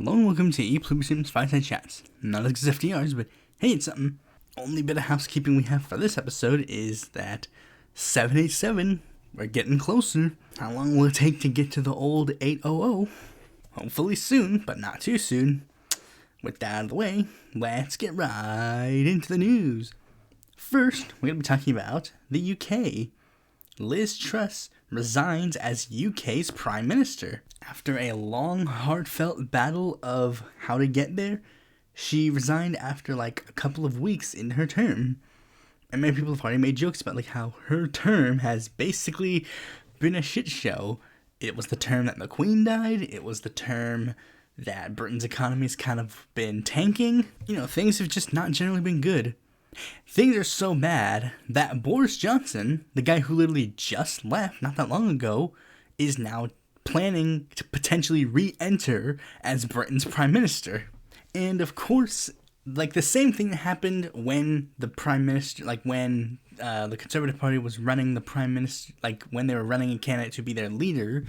Hello and welcome to Pluribus Unum's Fireside Chats. Not as FDRs, but hey, it's something. Only bit of housekeeping we have for this episode is that 787, we're getting closer. How long will it take to get to the old 800? Hopefully soon, but not too soon. With that out of the way, let's get right into the news. First, we're going to be talking about the UK. Liz Truss resigns as UK's Prime Minister. After a long, heartfelt battle of how to get there, she resigned after a couple of weeks in her term. And many people have already made jokes about how her term has basically been a shit show. It was the term that the Queen died. It was the term that Britain's economy's kind of been tanking. Things have just not generally been good. Things are so bad that Boris Johnson, the guy who literally just left not that long ago, is now planning to potentially re-enter as Britain's Prime Minister. And of course, the same thing that happened when the Prime Minister, when the Conservative Party was running the Prime Minister, when they were running a candidate to be their leader,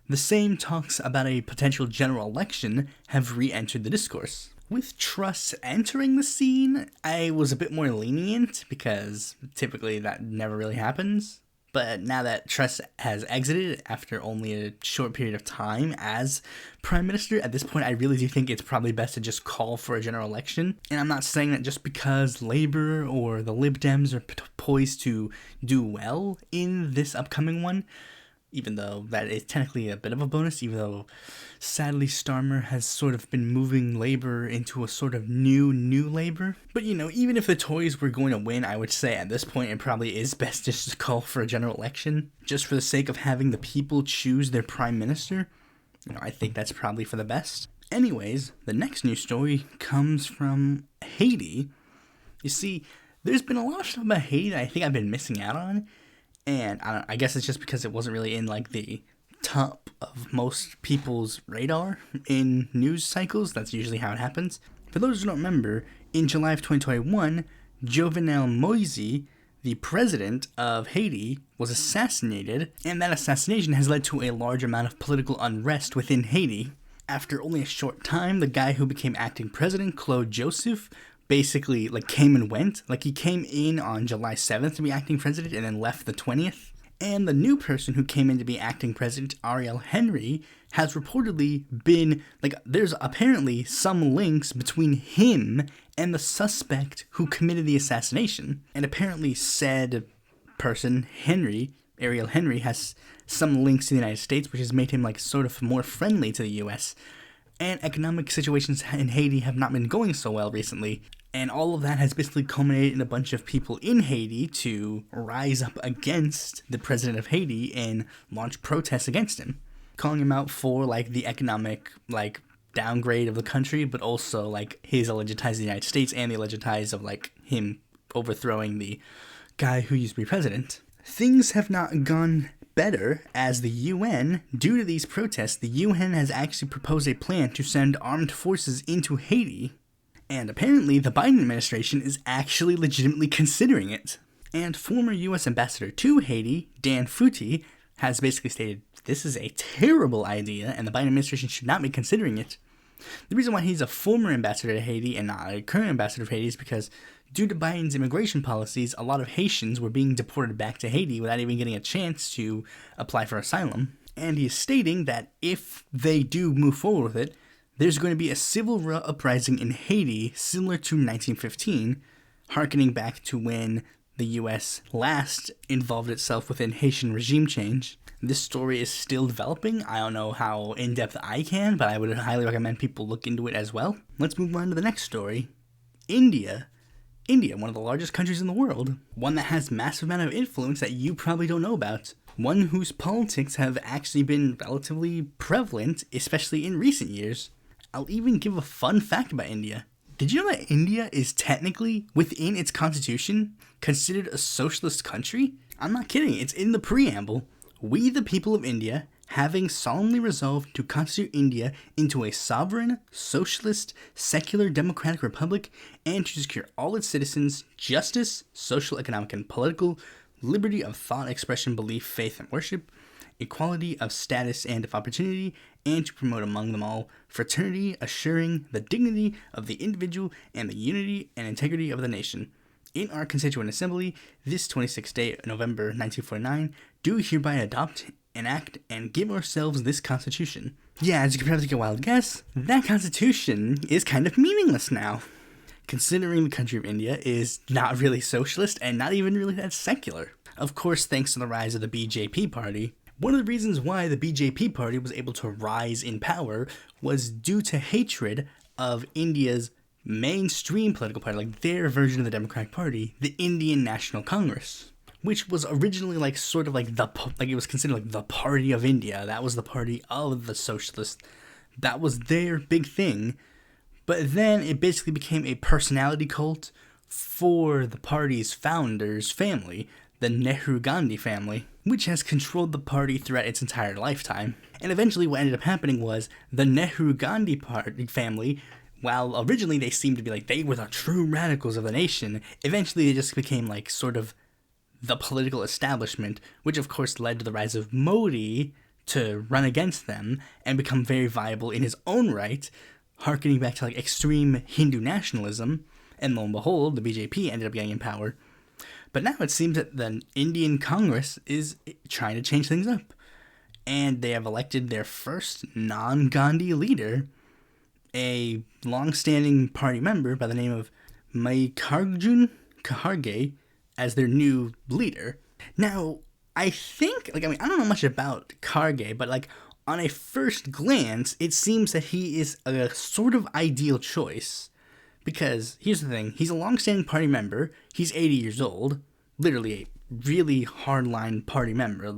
the same talks about a potential general election have re-entered the discourse. With Truss entering the scene, I was a bit more lenient because typically that never really happens. But now that Truss has exited after only a short period of time as Prime Minister, at this point I really do think it's probably best to just call for a general election. And I'm not saying that just because Labour or the Lib Dems are poised to do well in this upcoming one, even though that is technically a bit of a bonus, even though sadly Starmer has sort of been moving Labour into a sort of new Labour. But even if the Tories were going to win, I would say at this point it probably is best just to call for a general election, just for the sake of having the people choose their Prime Minister. I think that's probably for the best. Anyways, the next news story comes from Haiti. You see, there's been a lot of stuff about Haiti that I think I've been missing out on. And I guess it's just because it wasn't really in the top of most people's radar in news cycles. That's usually how it happens. For those who don't remember, in July of 2021, Jovenel Moise, the president of Haiti, was assassinated, and that assassination has led to a large amount of political unrest within Haiti. After only a short time, the guy who became acting president, Claude Joseph, basically came and went. He came in on July 7th to be acting president and then left the 20th. And the new person who came in to be acting president, Ariel Henry, has reportedly been, there's apparently some links between him and the suspect who committed the assassination. And apparently said person, Ariel Henry, has some links to the United States, which has made him sort of more friendly to the US. And economic situations in Haiti have not been going so well recently. And all of that has basically culminated in a bunch of people in Haiti to rise up against the president of Haiti and launch protests against him, calling him out for the economic downgrade of the country, but also his alleged ties to the United States and the alleged ties of him overthrowing the guy who used to be president. Things have not gone better, as the UN, due to these protests, the UN has actually proposed a plan to send armed forces into Haiti. And apparently the Biden administration is actually legitimately considering it. And former US ambassador to Haiti, Dan Fouty, has basically stated this is a terrible idea and the Biden administration should not be considering it. The reason why he's a former ambassador to Haiti and not a current ambassador to Haiti is because due to Biden's immigration policies, a lot of Haitians were being deported back to Haiti without even getting a chance to apply for asylum. And he is stating that if they do move forward with it, there's going to be a civil uprising in Haiti similar to 1915, harkening back to when the US last involved itself within Haitian regime change. This story is still developing. I don't know how in-depth I can, but I would highly recommend people look into it as well. Let's move on to the next story. India, one of the largest countries in the world. One that has massive amount of influence that you probably don't know about. One whose politics have actually been relatively prevalent, especially in recent years. I'll even give a fun fact about India. Did you know that India is technically, within its constitution, considered a socialist country? I'm not kidding, it's in the preamble. We, the people of India, having solemnly resolved to constitute India into a sovereign, socialist, secular, democratic republic, and to secure all its citizens justice, social, economic, and political, liberty of thought, expression, belief, faith, and worship, equality of status and of opportunity, and to promote among them all fraternity, assuring the dignity of the individual and the unity and integrity of the nation. In our Constituent Assembly, this 26th day of November 1949, do hereby adopt, enact, and give ourselves this Constitution. Yeah, as you can probably take a wild guess, that Constitution is kind of meaningless now, considering the country of India is not really socialist and not even really that secular. Of course, thanks to the rise of the BJP party. One of the reasons why the BJP party was able to rise in power was due to hatred of India's mainstream political party, like their version of the Democratic Party, the Indian National Congress, which was originally like sort of like it was considered like the party of India. That was the party of the socialists. That was their big thing. But then it basically became a personality cult for the party's founders' family, the Nehru-Gandhi family, which has controlled the party throughout its entire lifetime. And eventually what ended up happening was the Nehru-Gandhi family, while originally they seemed to be like they were the true radicals of the nation, eventually they just became like sort of the political establishment, which of course led to the rise of Modi to run against them and become very viable in his own right, harkening back to like extreme Hindu nationalism, and lo and behold, the BJP ended up getting in power. But now it seems that the Indian Congress is trying to change things up, and they have elected their first non-Gandhi leader, a long-standing party member by the name of Mallikarjun Kharge, as their new leader. Now, I think, I don't know much about Kharge, but on a first glance, it seems that he is a sort of ideal choice. Because, here's the thing, he's a long-standing party member, he's 80 years old, literally a really hardline party member,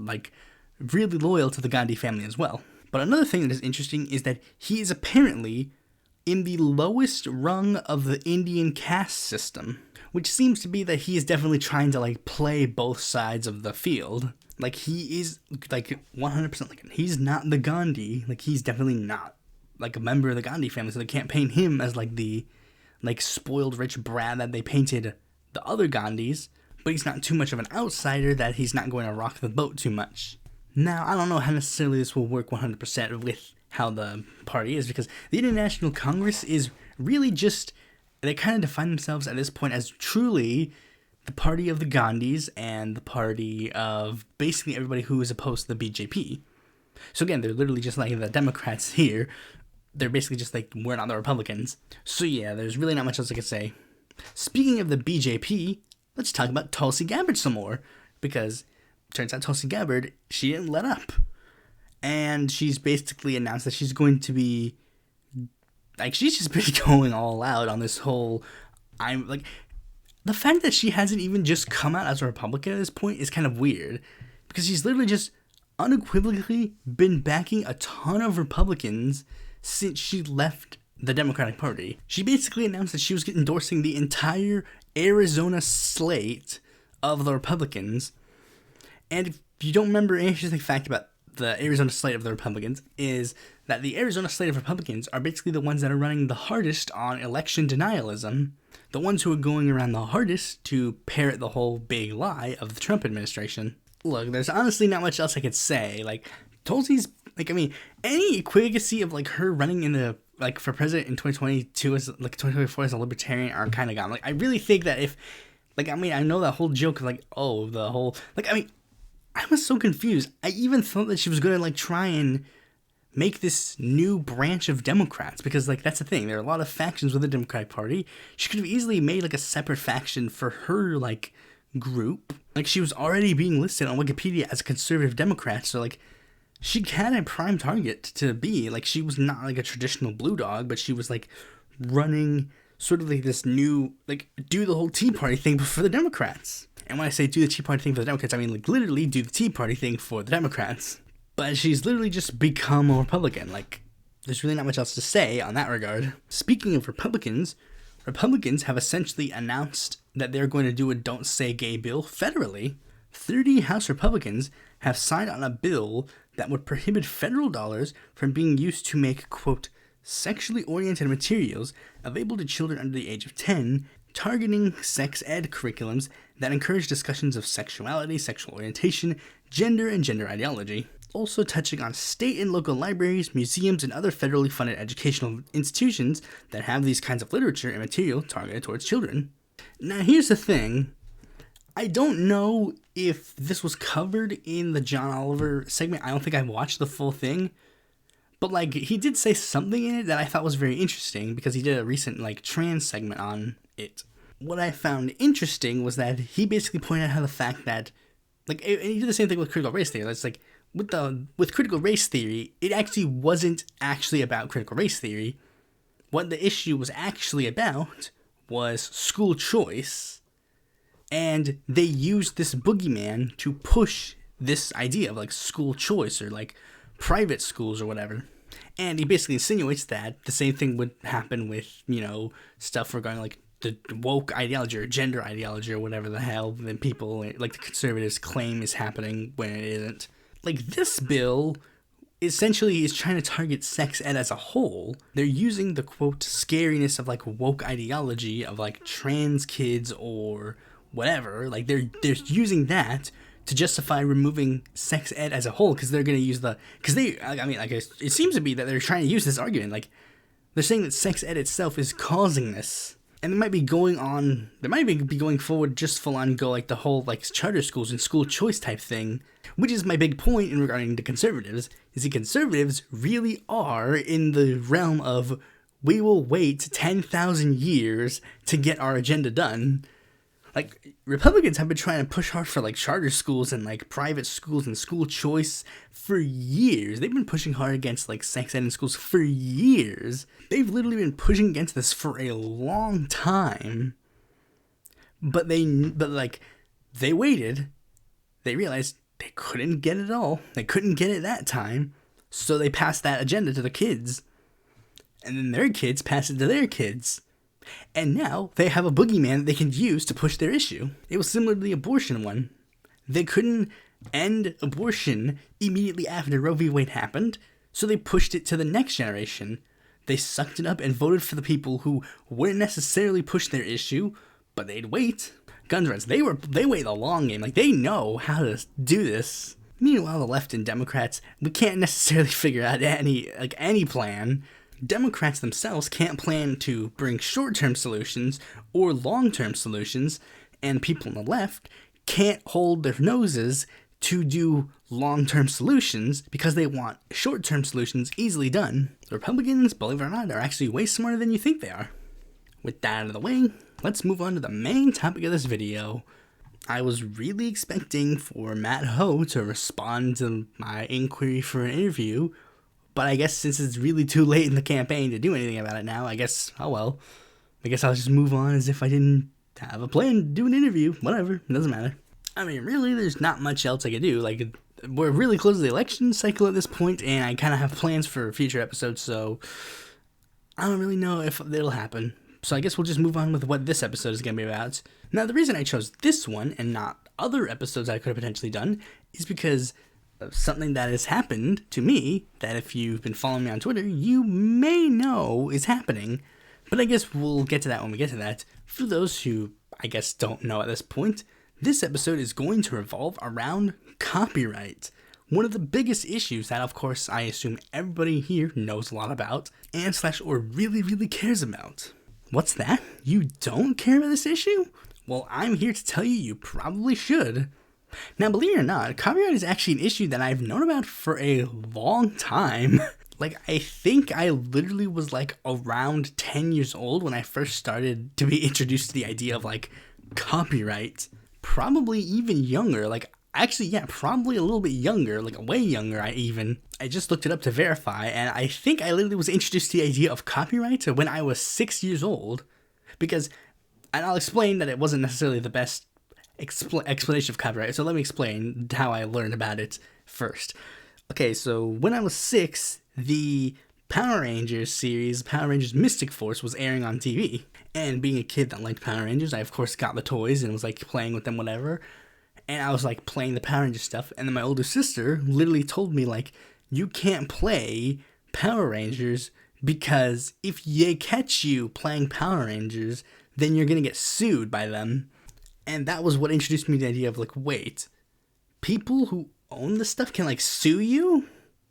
really loyal to the Gandhi family as well. But another thing that is interesting is that he is apparently in the lowest rung of the Indian caste system, which seems to be that he is definitely trying to, play both sides of the field. He is, 100%, he's not the Gandhi, he's definitely not, a member of the Gandhi family, so they can't paint him as, the spoiled rich brat that they painted the other Gandhis, but he's not too much of an outsider that he's not going to rock the boat too much. Now, I don't know how necessarily this will work 100% with how the party is, because the Indian National Congress is really just, they kind of define themselves at this point as truly the party of the Gandhis and the party of basically everybody who is opposed to the BJP. So again, they're literally just like the Democrats here. They're basically just we're not the Republicans. So yeah, there's really not much else I can say. Speaking of the BJP, let's talk about Tulsi Gabbard some more, because turns out Tulsi Gabbard, she didn't let up. And she's basically announced that she's going to be, she's just been going all out on this whole, the fact that she hasn't even just come out as a Republican at this point is kind of weird, because she's literally just unequivocally been backing a ton of Republicans since she left the Democratic Party. She basically announced that she was endorsing the entire Arizona slate of the Republicans. And if you don't remember, an interesting fact about the Arizona slate of the Republicans is that the Arizona slate of Republicans are basically the ones that are running the hardest on election denialism, the ones who are going around the hardest to parrot the whole big lie of the Trump administration. Look, there's honestly not much else I could say. Tulsi's, any equivalency of, her running in the, for president in 2022 as, 2024 as a libertarian are kind of gone. I really think that if, I know that whole joke of, the whole, I was so confused. I even thought that she was going to, try and make this new branch of Democrats, because, that's the thing. There are a lot of factions with the Democratic Party. She could have easily made, a separate faction for her, group. She was already being listed on Wikipedia as a conservative Democrat, so, she had a prime target to be. She was not, a traditional blue dog, but she was, running sort of, this new, do the whole Tea Party thing for the Democrats. And when I say do the Tea Party thing for the Democrats, I mean, literally do the Tea Party thing for the Democrats. But she's literally just become a Republican. There's really not much else to say on that regard. Speaking of Republicans have essentially announced that they're going to do a Don't Say Gay bill federally. 30 House Republicans have signed on a bill that would prohibit federal dollars from being used to make, quote, sexually oriented materials available to children under the age of 10, targeting sex ed curriculums that encourage discussions of sexuality, sexual orientation, gender, and gender ideology. also touching on state and local libraries, museums, and other federally funded educational institutions that have these kinds of literature and material targeted towards children. Now, here's the thing. I don't know if this was covered in the John Oliver segment. I don't think I watched the full thing. But, like, he did say something in it that I thought was very interesting because he did a recent, like, trans segment on it. What I found interesting was that he basically pointed out how the fact that, like, and he did the same thing with critical race theory. It's like, with critical race theory, it actually wasn't actually about critical race theory. What the issue was actually about was school choice. And they used this boogeyman to push this idea of, like, school choice or, like, private schools or whatever. And he basically insinuates that the same thing would happen with, you know, stuff regarding, like, the woke ideology or gender ideology or whatever the hell that people, like the conservatives, claim is happening when it isn't. Like, this bill essentially is trying to target sex ed as a whole. They're using the, quote, scariness of, like, woke ideology of, like, trans kids or whatever. Like, they're using that to justify removing sex ed as a whole, because they're going to use it seems to be that they're trying to use this argument. Like, they're saying that sex ed itself is causing this. And they might be going forward just full on go, like, the whole, like, charter schools and school choice type thing, which is my big point in regarding the conservatives, is the conservatives really are in the realm of, we will wait 10,000 years to get our agenda done. Like, Republicans have been trying to push hard for, like, charter schools and, like, private schools and school choice for years. They've been pushing hard against, like, sex ed in schools for years. They've literally been pushing against this for a long time. But they waited. They realized they couldn't get it all. They couldn't get it that time. So they passed that agenda to the kids. And then their kids passed it to their kids. And now they have a boogeyman that they can use to push their issue. It was similar to the abortion one. They couldn't end abortion immediately after Roe v. Wade happened, so they pushed it to the next generation. They sucked it up and voted for the people who wouldn't necessarily push their issue, but they'd wait. Gun rights, they wait the long game. Like, they know how to do this. Meanwhile, the left and Democrats, we can't necessarily figure out any plan. Democrats themselves can't plan to bring short-term solutions or long-term solutions, and people on the left can't hold their noses to do long-term solutions because they want short-term solutions easily done. The Republicans, believe it or not, are actually way smarter than you think they are. With that out of the way, let's move on to the main topic of this video. I was really expecting for Matt Ho to respond to my inquiry for an interview, but I guess since it's really too late in the campaign to do anything about it now, I guess, oh well. I guess I'll just move on as if I didn't have a plan to do an interview. Whatever, it doesn't matter. I mean, really, there's not much else I could do. Like, we're really close to the election cycle at this point, and I kind of have plans for future episodes, so I don't really know if it'll happen. So I guess we'll just move on with what this episode is going to be about. Now, the reason I chose this one and not other episodes I could have potentially done is because of something that has happened to me that if you've been following me on Twitter, you may know is happening. But I guess we'll get to that when we get to that. For those who, I guess, don't know at this point, this episode is going to revolve around copyright. One of the biggest issues that, of course, I assume everybody here knows a lot about and or really, really cares about. What's that? You don't care about this issue? Well, I'm here to tell you you probably should. Now, believe it or not, copyright is actually an issue that I've known about for a long time. Like, I think I literally was, like, around 10 years old when I first started to be introduced to the idea of, like, copyright. Probably even younger. Like, actually, yeah, probably a little bit younger. Like, way younger, I just looked it up to verify, and I think I literally was introduced to the idea of copyright when I was 6 years old. Because, and I'll explain that it wasn't necessarily the best explanation of copyright, so let me explain how I learned about it first. Okay, so when I was 6, the Power Rangers series, Power Rangers Mystic Force, was airing on TV. And being a kid that liked Power Rangers, I of course got the toys and was like playing with them, whatever. And I was like playing the Power Rangers stuff, and then my older sister literally told me, like, you can't play Power Rangers because if they catch you playing Power Rangers, then you're gonna get sued by them. And that was what introduced me to the idea of, like, wait, people who own the stuff can, like, sue you.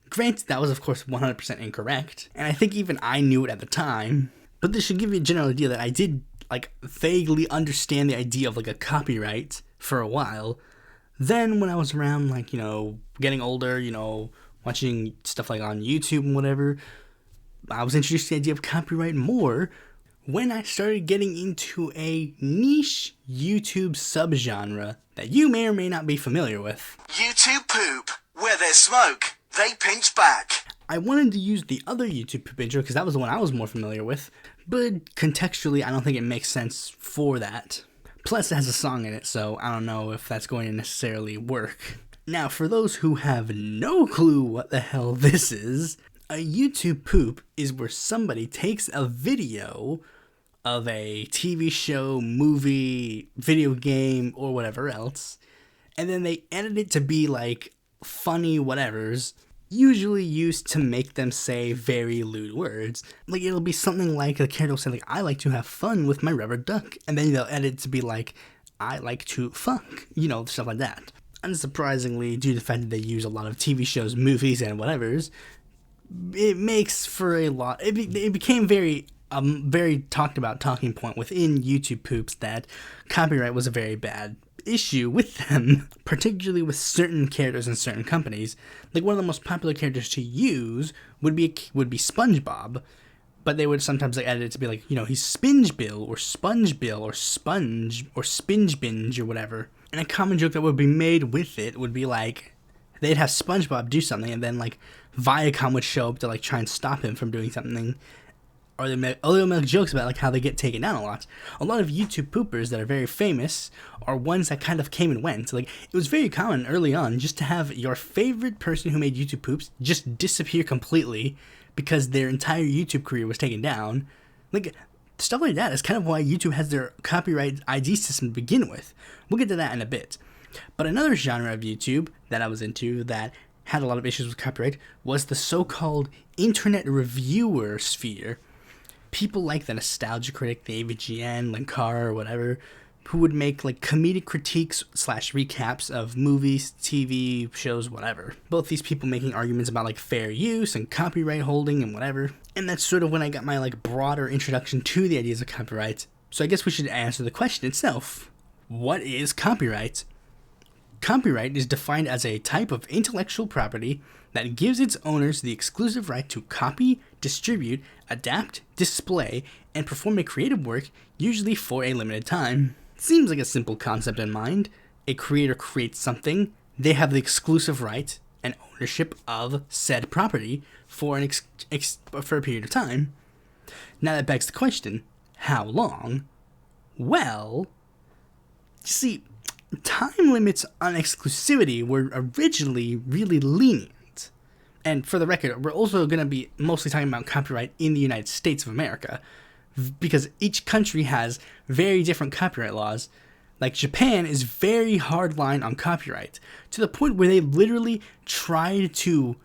Granted, that was, of course, 100% incorrect, and I think even I knew it at the time, but this should give you a general idea that I did, like, vaguely understand the idea of, like, a copyright for a while. Then when I was around, like, getting older, watching stuff like on YouTube and whatever, I was introduced to the idea of copyright more when I started getting into a niche YouTube subgenre that you may or may not be familiar with. YouTube poop. Where there's smoke, they pinch back. I wanted to use the other YouTube poop intro because that was the one I was more familiar with, but contextually I don't think it makes sense for that. Plus it has a song in it, so I don't know if that's going to necessarily work. Now, for those who have no clue what the hell this is, a YouTube poop is where somebody takes a video of a TV show, movie, video game, or whatever else, and then they edit it to be like funny whatevers, usually used to make them say very lewd words. Like, it'll be something like the character will say, like, I like to have fun with my rubber duck, and then they'll edit it to be like, I like to fuck, stuff like that. Unsurprisingly, due to the fact that they use a lot of TV shows, movies, and whatevers, it makes for a lot. It became very talked about talking point within YouTube poops that copyright was a very bad issue with them, particularly with certain characters and certain companies. Like, one of the most popular characters to use would be SpongeBob, but they would sometimes edit it to be like, he's Spinge Bill or Sponge Bill or Sponge or Spinge Binge or whatever. And a common joke that would be made with it would be like, they'd have SpongeBob do something, and then like Viacom would show up to like try and stop him from doing something. Or they'll make jokes about like how they get taken down a lot. A lot of YouTube poopers that are very famous are ones that kind of came and went. Like, it was very common early on just to have your favorite person who made YouTube poops just disappear completely because their entire YouTube career was taken down. Like, stuff like that is kind of why YouTube has their copyright ID system to begin with. We'll get to that in a bit. But another genre of YouTube that I was into that had a lot of issues with copyright was the so-called internet reviewer sphere. People like the Nostalgia Critic, the AVGN, Linkara, or whatever, who would make like comedic critiques / recaps of movies, TV shows, whatever. Both these people making arguments about like fair use and copyright holding and whatever. And that's sort of when I got my like broader introduction to the ideas of copyright. So I guess we should answer the question itself. What is copyright? Copyright is defined as a type of intellectual property that gives its owners the exclusive right to copy, distribute, adapt, display, and perform a creative work, usually for a limited time. Seems like a simple concept in mind. A creator creates something, they have the exclusive right and ownership of said property for for a period of time. Now that begs the question, how long? Well, see, time limits on exclusivity were originally really lenient. And for the record, we're also going to be mostly talking about copyright in the United States of America, because each country has very different copyright laws. Like, Japan is very hardline on copyright, to the point where they literally tried to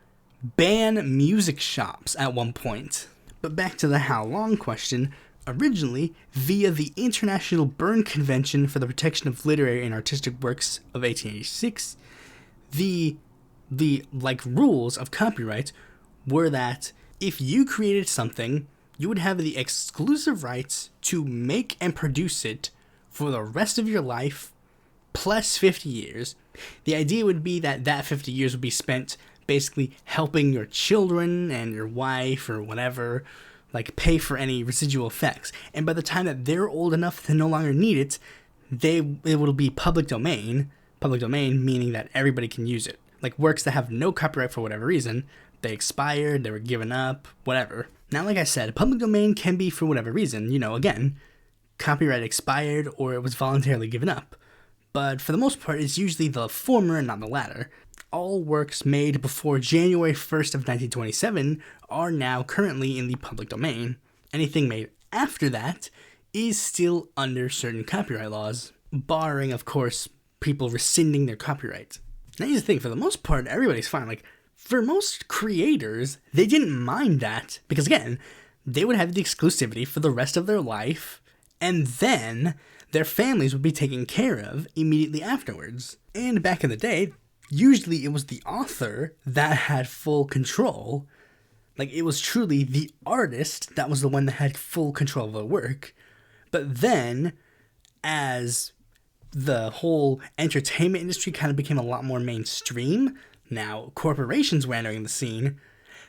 ban music shops at one point. But back to the how long question. Originally, via the International Berne Convention for the Protection of Literary and Artistic Works of 1886, the rules of copyright were that if you created something, you would have the exclusive rights to make and produce it for the rest of your life, plus 50 years. The idea would be that 50 years would be spent basically helping your children and your wife or whatever, like, pay for any residual effects. And by the time that they're old enough to no longer need it, it will be public domain. Public domain meaning that everybody can use it. Like, works that have no copyright for whatever reason, they expired, they were given up, whatever. Now, like I said, public domain can be for whatever reason. Again, copyright expired or it was voluntarily given up. But for the most part, it's usually the former and not the latter. All works made before January 1st of 1927 are now currently in the public domain. Anything made after that is still under certain copyright laws, barring, of course, people rescinding their copyright. Now, here's the thing, for the most part, everybody's fine. Like, for most creators, they didn't mind that, because again, they would have the exclusivity for the rest of their life, and then their families would be taken care of immediately afterwards. And back in the day, usually it was the author that had full control. Like, it was truly the artist that was the one that had full control of the work. But then, as the whole entertainment industry kind of became a lot more mainstream, now corporations were entering the scene.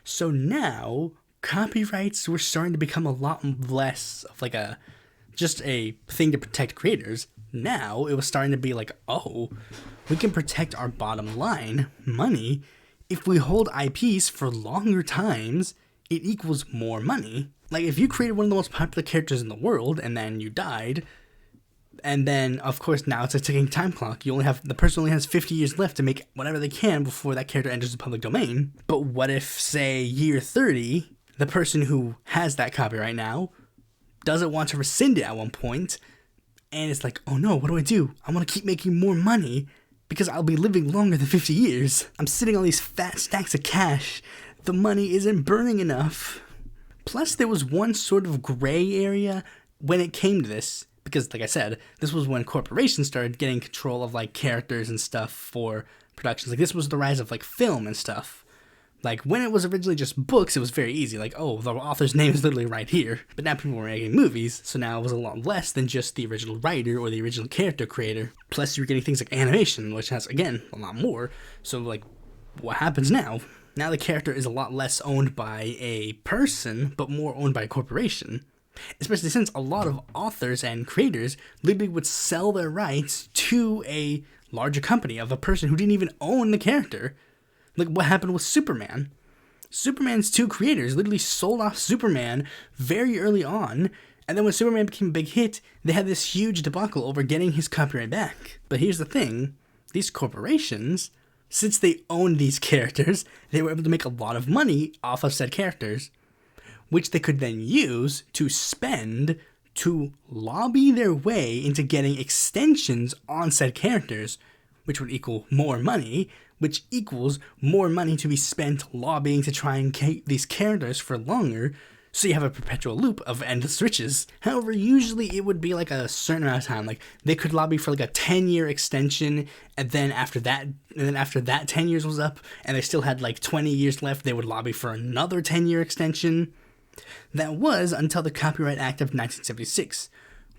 So now, copyrights were starting to become a lot less of like just a thing to protect creators. Now, it was starting to be like, oh, we can protect our bottom line, money. If we hold IPs for longer times, it equals more money. Like, if you created one of the most popular characters in the world and then you died, and then, of course, now it's a ticking time clock. The person only has 50 years left to make whatever they can before that character enters the public domain. But what if, say, year 30, the person who has that copyright now doesn't want to rescind it at one point, and it's like, oh no, what do? I want to keep making more money because I'll be living longer than 50 years. I'm sitting on these fat stacks of cash. The money isn't burning enough. Plus, there was one sort of gray area when it came to this. Because, like I said, this was when corporations started getting control of, like, characters and stuff for productions. Like, this was the rise of, like, film and stuff. Like, when it was originally just books, it was very easy. Like, oh, the author's name is literally right here. But now people were making movies, so now it was a lot less than just the original writer or the original character creator. Plus, you were getting things like animation, which has, again, a lot more. So, like, what happens now? Now the character is a lot less owned by a person, but more owned by a corporation. Especially since a lot of authors and creators literally would sell their rights to a larger company of a person who didn't even own the character. Like what happened with Superman. Superman's two creators literally sold off Superman very early on, and then when Superman became a big hit, they had this huge debacle over getting his copyright back. But here's the thing, these corporations, since they owned these characters, they were able to make a lot of money off of said characters, which they could then use to spend to lobby their way into getting extensions on said characters, which would equal more money, which equals more money to be spent lobbying to try and keep these characters for longer, so you have a perpetual loop of endless riches. However, usually it would be like a certain amount of time. Like, they could lobby for like a 10-year extension, and then after that 10 years was up, and they still had like 20 years left, they would lobby for another 10-year extension. That was until the Copyright Act of 1976,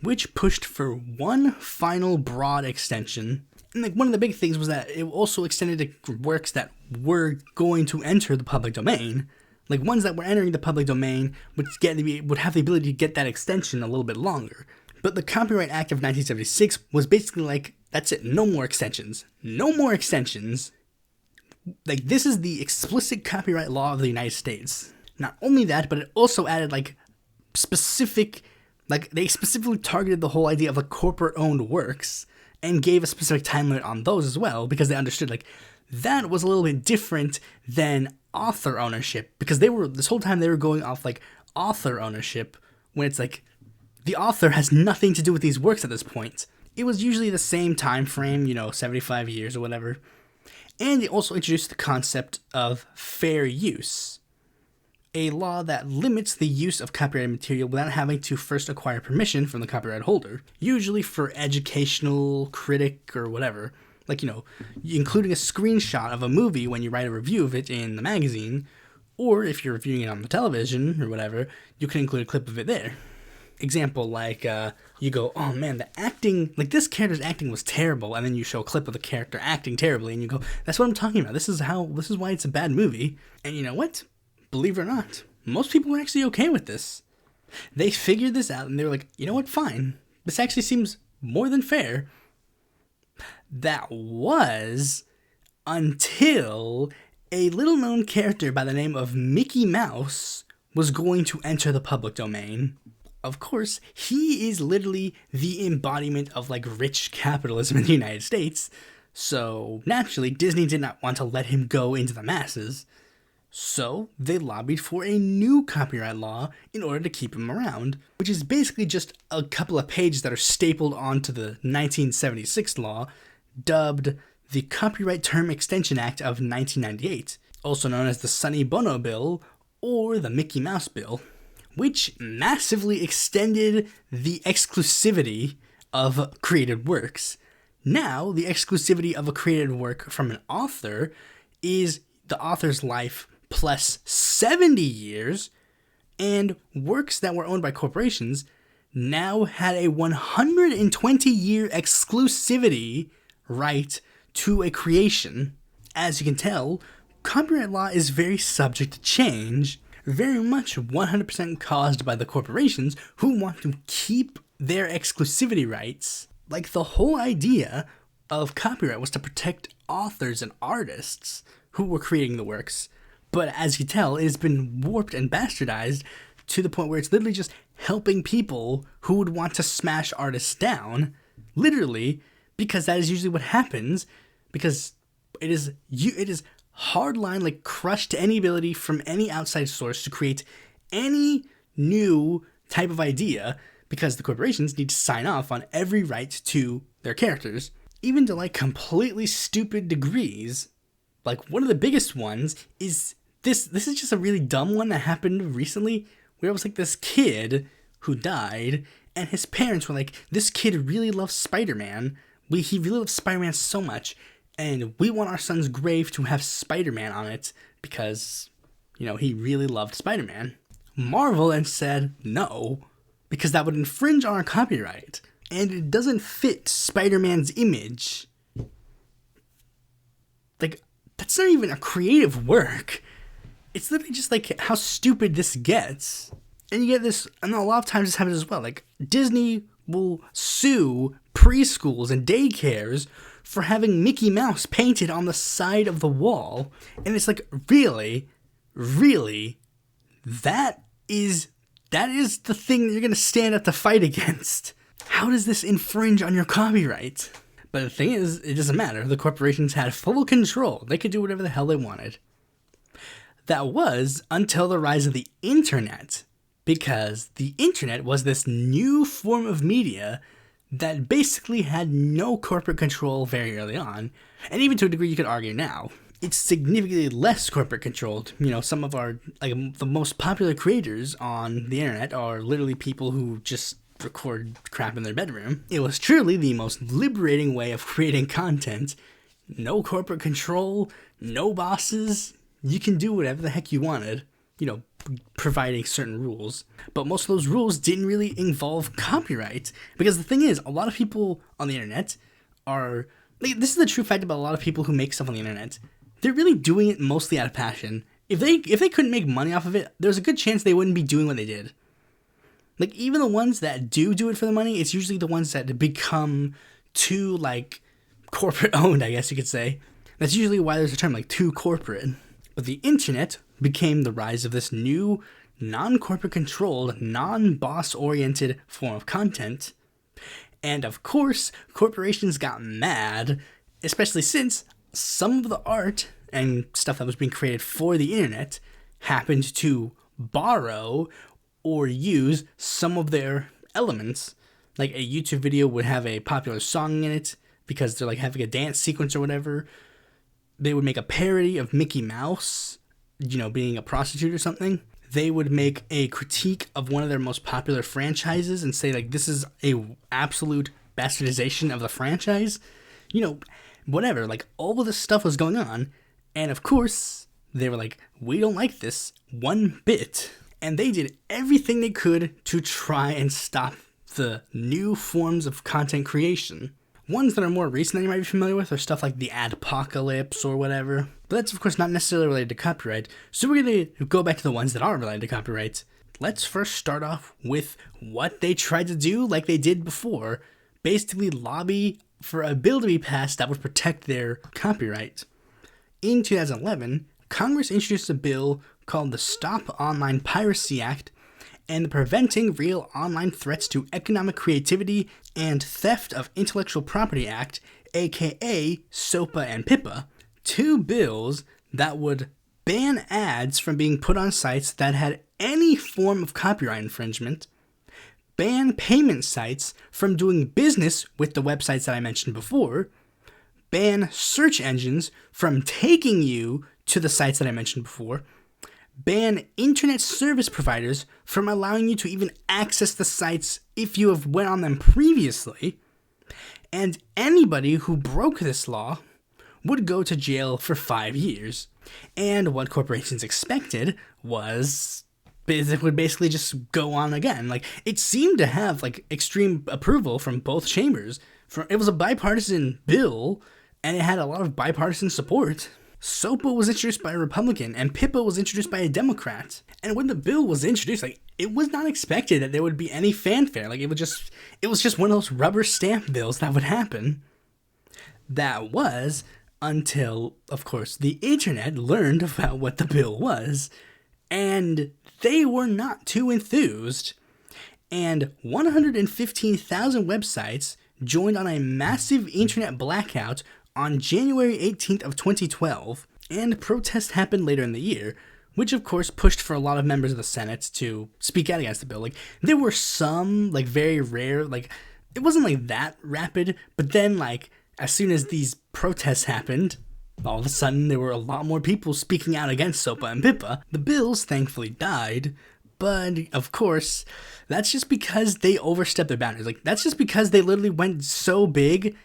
which pushed for one final broad extension. And like one of the big things was that it also extended to works that were going to enter the public domain. Like ones that were entering the public domain would have the ability to get that extension a little bit longer. But the Copyright Act of 1976 was basically like, that's it, no more extensions. No more extensions. Like, this is the explicit copyright law of the United States. Not only that, but it also added, like, they specifically targeted the whole idea of, like, corporate-owned works and gave a specific time limit on those as well, because they understood, like, that was a little bit different than author ownership, because this whole time they were going off, like, author ownership, when it's, like, the author has nothing to do with these works at this point. It was usually the same time frame, 75 years or whatever. And it also introduced the concept of fair use, a law that limits the use of copyrighted material without having to first acquire permission from the copyright holder, usually for educational, critic, or whatever. Like, including a screenshot of a movie when you write a review of it in the magazine, or if you're reviewing it on the television or whatever, you can include a clip of it there. Example, like, you go, oh man, the acting, like this character's acting was terrible, and then you show a clip of the character acting terribly, and you go, that's what I'm talking about, this is why it's a bad movie. And you know what? Believe it or not, most people were actually okay with this. They figured this out, and they were like, you know what, fine. This actually seems more than fair. That was until a little-known character by the name of Mickey Mouse was going to enter the public domain. Of course, he is literally the embodiment of, like, rich capitalism in the United States, so naturally, Disney did not want to let him go into the masses. So, they lobbied for a new copyright law in order to keep him around, which is basically just a couple of pages that are stapled onto the 1976 law, dubbed the Copyright Term Extension Act of 1998, also known as the Sonny Bono Bill or the Mickey Mouse Bill, which massively extended the exclusivity of created works. Now, the exclusivity of a created work from an author is the author's life plus 70 years, and works that were owned by corporations now had a 120-year exclusivity right to a creation. As you can tell, copyright law is very subject to change, very much 100% caused by the corporations who want to keep their exclusivity rights. Like, the whole idea of copyright was to protect authors and artists who were creating the works. But as you tell, it has been warped and bastardized to the point where it's literally just helping people who would want to smash artists down, literally, because that is usually what happens, because it is hardline, like, crushed any ability from any outside source to create any new type of idea, because the corporations need to sign off on every right to their characters, even to, like, completely stupid degrees. Like, one of the biggest ones is this is just a really dumb one that happened recently, where it was like this kid who died, and his parents were like, this kid really loves Spider-Man. He really loves Spider-Man so much, and we want our son's grave to have Spider-Man on it because, he really loved Spider-Man. Marvel then said no, because that would infringe on our copyright, and it doesn't fit Spider-Man's image. Like, that's not even a creative work. It's literally just like how stupid this gets. And you get this, and a lot of times this happens as well. Like, Disney will sue preschools and daycares for having Mickey Mouse painted on the side of the wall. And it's like, really? That is the thing that you're going to stand up to fight against. How does this infringe on your copyright? But the thing is, it doesn't matter. The corporations had full control. They could do whatever the hell they wanted. That was until the rise of the internet, because the internet was this new form of media that basically had no corporate control very early on, and even to a degree you could argue now, it's significantly less corporate controlled. Some of our, the most popular creators on the internet are literally people who just record crap in their bedroom. It was truly the most liberating way of creating content. No corporate control, no bosses. You can do whatever the heck you wanted, providing certain rules. But most of those rules didn't really involve copyright. Because the thing is, a lot of people on the internet are... this is the true fact about a lot of people who make stuff on the internet. They're really doing it mostly out of passion. If they couldn't make money off of it, there's a good chance they wouldn't be doing what they did. Like, even the ones that do it for the money, it's usually the ones that become too, corporate owned, I guess you could say. That's usually why there's a term like too corporate. But the internet became the rise of this new, non-corporate controlled, non-boss oriented form of content. And of course, corporations got mad, especially since some of the art and stuff that was being created for the internet happened to borrow or use some of their elements. Like, a YouTube video would have a popular song in it because they're having a dance sequence or whatever. They would make a parody of Mickey Mouse, being a prostitute or something. They would make a critique of one of their most popular franchises and say, this is a absolute bastardization of the franchise. Whatever. All of this stuff was going on. And of course, they were like, we don't like this one bit. And they did everything they could to try and stop the new forms of content creation. Ones that are more recent that you might be familiar with are stuff like the adpocalypse or whatever. But that's, of course, not necessarily related to copyright. So we're going to go back to the ones that are related to copyright. Let's first start off with what they tried to do like they did before. Basically lobby for a bill to be passed that would protect their copyright. In 2011, Congress introduced a bill called the Stop Online Piracy Act and the Preventing Real Online Threats to Economic Creativity and Theft of Intellectual Property Act, aka SOPA and PIPA, two bills that would ban ads from being put on sites that had any form of copyright infringement, ban payment sites from doing business with the websites that I mentioned before, ban search engines from taking you to the sites that I mentioned before, ban internet service providers from allowing you to even access the sites if you have went on them previously, And anybody who broke this law would go to jail for 5 years. And what corporations expected was it would basically just go on again. Like, it seemed to have like extreme approval from both chambers. It was a bipartisan bill, and it had a lot of bipartisan support. SOPA was introduced by a Republican, and PIPA was introduced by a Democrat. And when the bill was introduced, like, it was not expected that there would be any fanfare. Like, it was just one of those rubber stamp bills that would happen. That was until, of course, the internet learned about what the bill was, and they were not too enthused. And 115,000 websites joined on a massive internet blackout on January 18th of 2012, and protests happened later in the year, which of course pushed for a lot of members of the Senate to speak out against the bill. Like, there were some, like, very rare, like, it wasn't like that rapid, but then, like, as soon as these protests happened, all of a sudden there were a lot more people speaking out against SOPA and PIPA. The bills thankfully died, but of course, that's just because they overstepped their boundaries. Like, that's just because they literally went so big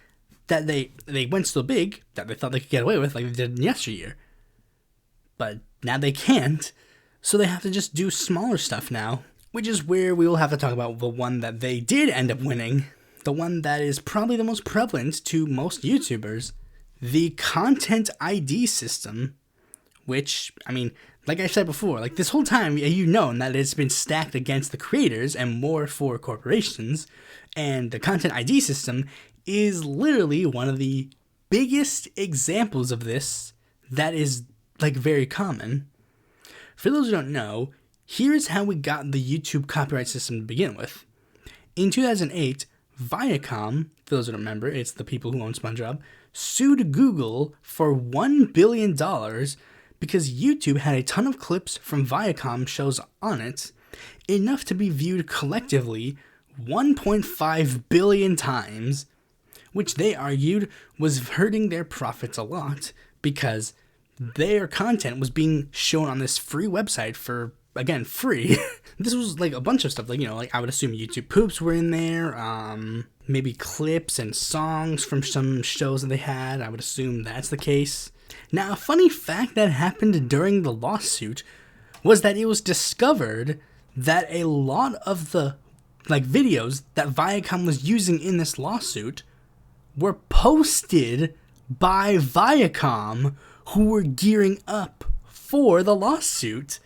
that they went so big that they thought they could get away with, like they did in yesteryear. But now they can't, so they have to just do smaller stuff now, which is where we will have to talk about the one that they did end up winning, the one that is probably the most prevalent to most YouTubers, the Content ID system, which, I mean, like I said before, like, this whole time, you've known that it's been stacked against the creators and more for corporations, and the Content ID system is literally one of the biggest examples of this that is, like, very common. For those who don't know, here's how we got the YouTube copyright system to begin with. In 2008, Viacom, for those who don't remember, it's the people who own SpongeBob, sued Google for $1 billion because YouTube had a ton of clips from Viacom shows on it, enough to be viewed collectively 1.5 billion times, which they argued was hurting their profits a lot because their content was being shown on this free website for, again, free. This was like a bunch of stuff, like, you know, like I would assume YouTube poops were in there, maybe clips and songs from some shows that they had. I would assume that's the case. Now, a funny fact that happened during the lawsuit was that it was discovered that a lot of the, like, videos that Viacom was using in this lawsuit were posted by Viacom, who were gearing up for the lawsuit.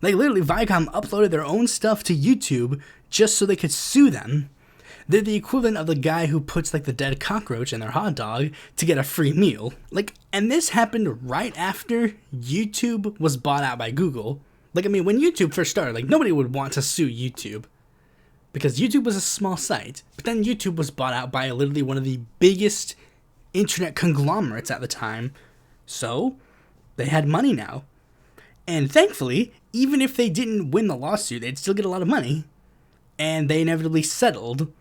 Like, literally, Viacom uploaded their own stuff to YouTube just so they could sue them. They're the equivalent of the guy who puts, like, the dead cockroach in their hot dog to get a free meal. Like, and this happened right after YouTube was bought out by Google. Like, I mean, when YouTube first started, like, nobody would want to sue YouTube because YouTube was a small site. But then YouTube was bought out by literally one of the biggest internet conglomerates at the time. So, they had money now. And thankfully, even if they didn't win the lawsuit, they'd still get a lot of money. And they inevitably settled.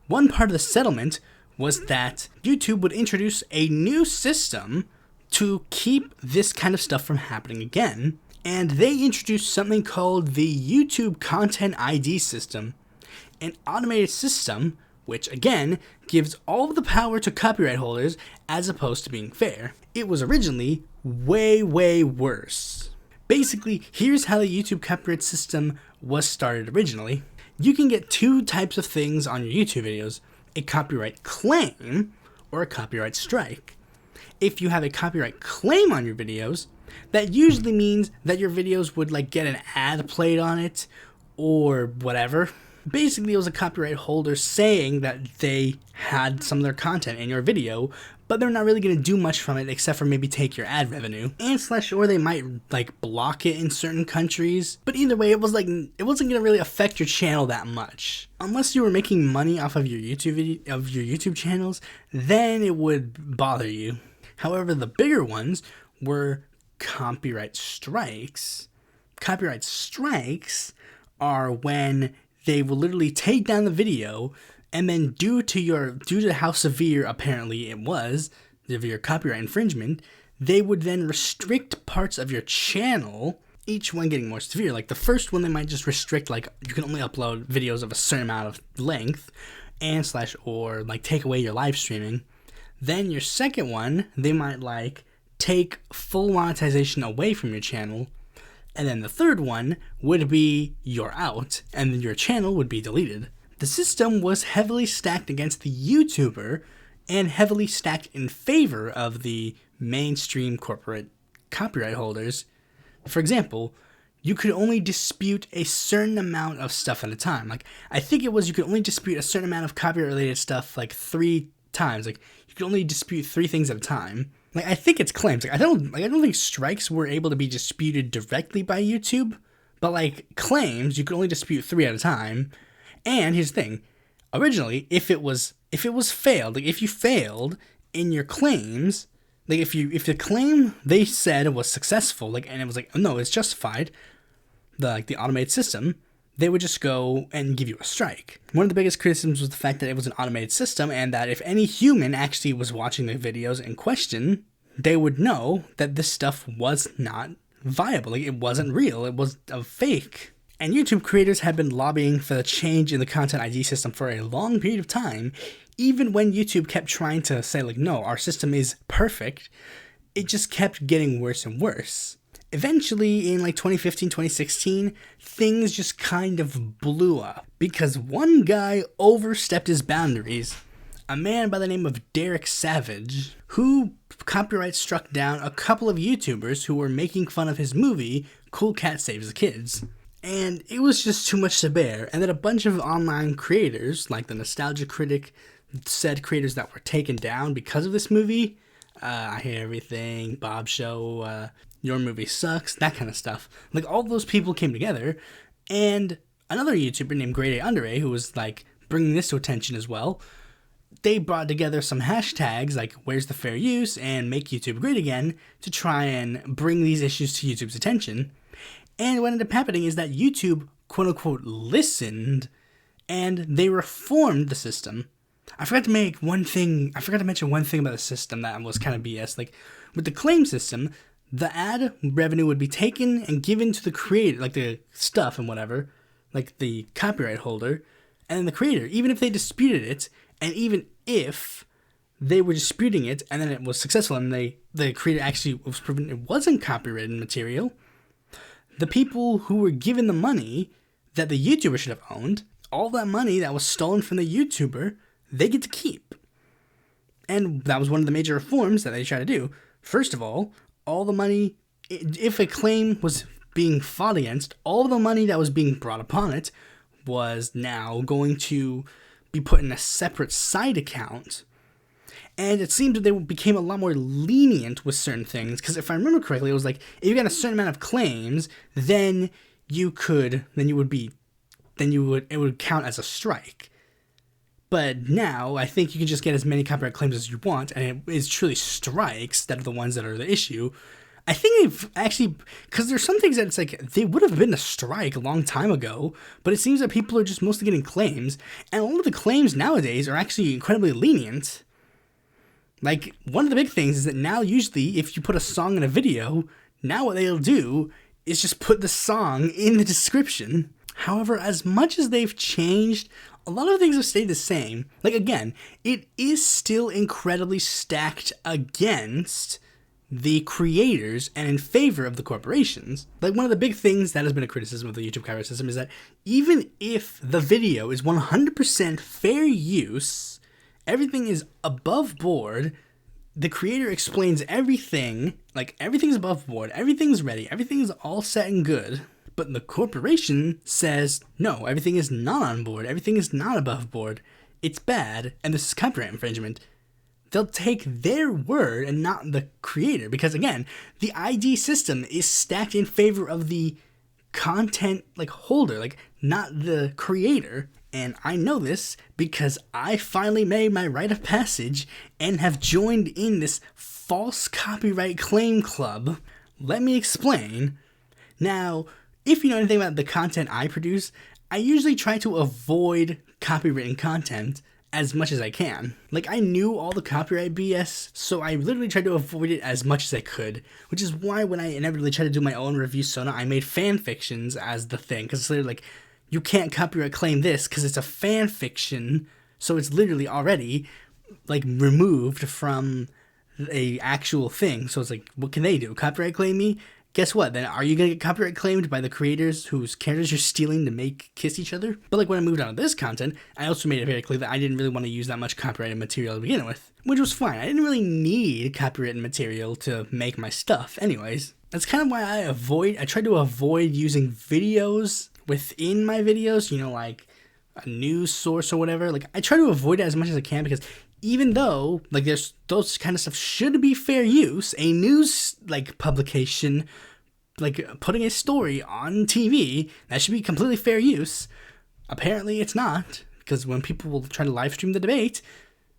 One part of the settlement was that YouTube would introduce a new system to keep this kind of stuff from happening again. And they introduced something called the YouTube Content ID system, an automated system which, again, gives all of the power to copyright holders as opposed to being fair. It was originally way, way worse. Basically, here's how the YouTube copyright system was started originally. You can get two types of things on your YouTube videos: a copyright claim or a copyright strike. If you have a copyright claim on your videos, that usually means that your videos would, like, get an ad played on it or whatever. Basically, it was a copyright holder saying that they had some of their content in your video, but they're not really going to do much from it except for maybe take your ad revenue. Or they might, like, block it in certain countries. But either way, it wasn't going to really affect your channel that much. Unless you were making money off of your YouTube channels, then it would bother you. However, the bigger ones were copyright strikes. Copyright strikes are when they will literally take down the video, and then due to how severe apparently it was, severe copyright infringement, they would then restrict parts of your channel, each one getting more severe. Like, the first one, they might just restrict, like, you can only upload videos of a certain amount of length, and slash or like take away your live streaming. Then your second one, they might like take full monetization away from your channel. And then the third one would be you're out, and then your channel would be deleted. The system was heavily stacked against the YouTuber and heavily stacked in favor of the mainstream corporate copyright holders. For example, you could only dispute a certain amount of stuff at a time. Like, I think it was you could only dispute a certain amount of copyright-related stuff like 3 times. Like, you could only dispute 3 things at a time. Like, I think it's claims. Like, I don't think strikes were able to be disputed directly by YouTube, but like claims, you could only dispute 3 at a time. And here's the thing: originally, if it was failed, like if you failed in your claims, like if the claim they said was successful, like and it was like no, it's justified, the automated system, they would just go and give you a strike. One of the biggest criticisms was the fact that it was an automated system and that if any human actually was watching the videos in question, they would know that this stuff was not viable. Like, it wasn't real. It was a fake. And YouTube creators had been lobbying for the change in the content ID system for a long period of time. Even when YouTube kept trying to say, like, no, our system is perfect, it just kept getting worse and worse. Eventually, in like 2015, 2016, things just kind of blew up because one guy overstepped his boundaries. A man by the name of Derek Savage, who copyright struck down a couple of YouTubers who were making fun of his movie, Cool Cat Saves the Kids. And it was just too much to bear, and then a bunch of online creators, like the Nostalgia Critic, said creators that were taken down because of this movie, I Hate Everything, Bob Show, Your Movie Sucks, that kind of stuff. Like, all those people came together, and another YouTuber named GreatAgain, who was, like, bringing this to attention as well, they brought together some hashtags like Where's the Fair Use and Make YouTube Great Again to try and bring these issues to YouTube's attention. And what ended up happening is that YouTube, quote-unquote, listened, and they reformed the system. I forgot to mention one thing about the system that was kind of BS. Like, with the claim system, the ad revenue would be taken and given to the creator, like the stuff and whatever, like the copyright holder, and then the creator, even if they disputed it, and even if they were disputing it, and then it was successful, and the creator actually was proven it wasn't copyrighted material, the people who were given the money that the YouTuber should have owned, all that money that was stolen from the YouTuber, they get to keep. And that was one of the major reforms that they tried to do. First of all the money, if a claim was being fought against, all the money that was being brought upon it was now going to be put in a separate side account. And it seemed that they became a lot more lenient with certain things, because if I remember correctly, it was like, if you got a certain amount of claims, it would count as a strike. But now, I think you can just get as many copyright claims as you want, and it is truly strikes that are the ones that are the issue. I think they've actually, because there's some things that it's like, they would have been a strike a long time ago, but it seems that people are just mostly getting claims, and all of the claims nowadays are actually incredibly lenient. Like, one of the big things is that now usually if you put a song in a video, now what they'll do is just put the song in the description. However, as much as they've changed, a lot of things have stayed the same. Like, again, it is still incredibly stacked against the creators and in favor of the corporations. Like, one of the big things that has been a criticism of the YouTube copyright system is that even if the video is 100% fair use, everything is above board, the creator explains everything, like everything's above board, everything's ready, everything's all set and good, but the corporation says, no, everything is not on board, everything is not above board, it's bad, and this is copyright infringement. They'll take their word and not the creator, because again, the ID system is stacked in favor of the content holder, not the creator. And I know this because I finally made my rite of passage and have joined in this false copyright claim club. Let me explain. Now, if you know anything about the content I produce, I usually try to avoid copywritten content as much as I can. I knew all the copyright BS, so I literally tried to avoid it as much as I could, which is why when I inevitably tried to do my own review Sona, I made fan fictions as the thing, because it's literally you can't copyright claim this because it's a fan fiction So it's literally already like removed from a actual thing. So it's like, what can they do? Copyright claim me? Guess what? Then are you going to get copyright claimed by the creators whose characters you're stealing to make kiss each other? But like when I moved on to this content, I also made it very clear that I didn't really want to use that much copyrighted material to begin with, which was fine. I didn't really need copyrighted material to make my stuff anyways. That's kind of why I try to avoid using videos within my videos, you know, like a news source or whatever. Like I try to avoid it as much as I can, because even though like there's those kind of stuff should be fair use, a news like publication like putting a story on TV, that should be completely fair use. Apparently it's not, because when people will try to live stream the debate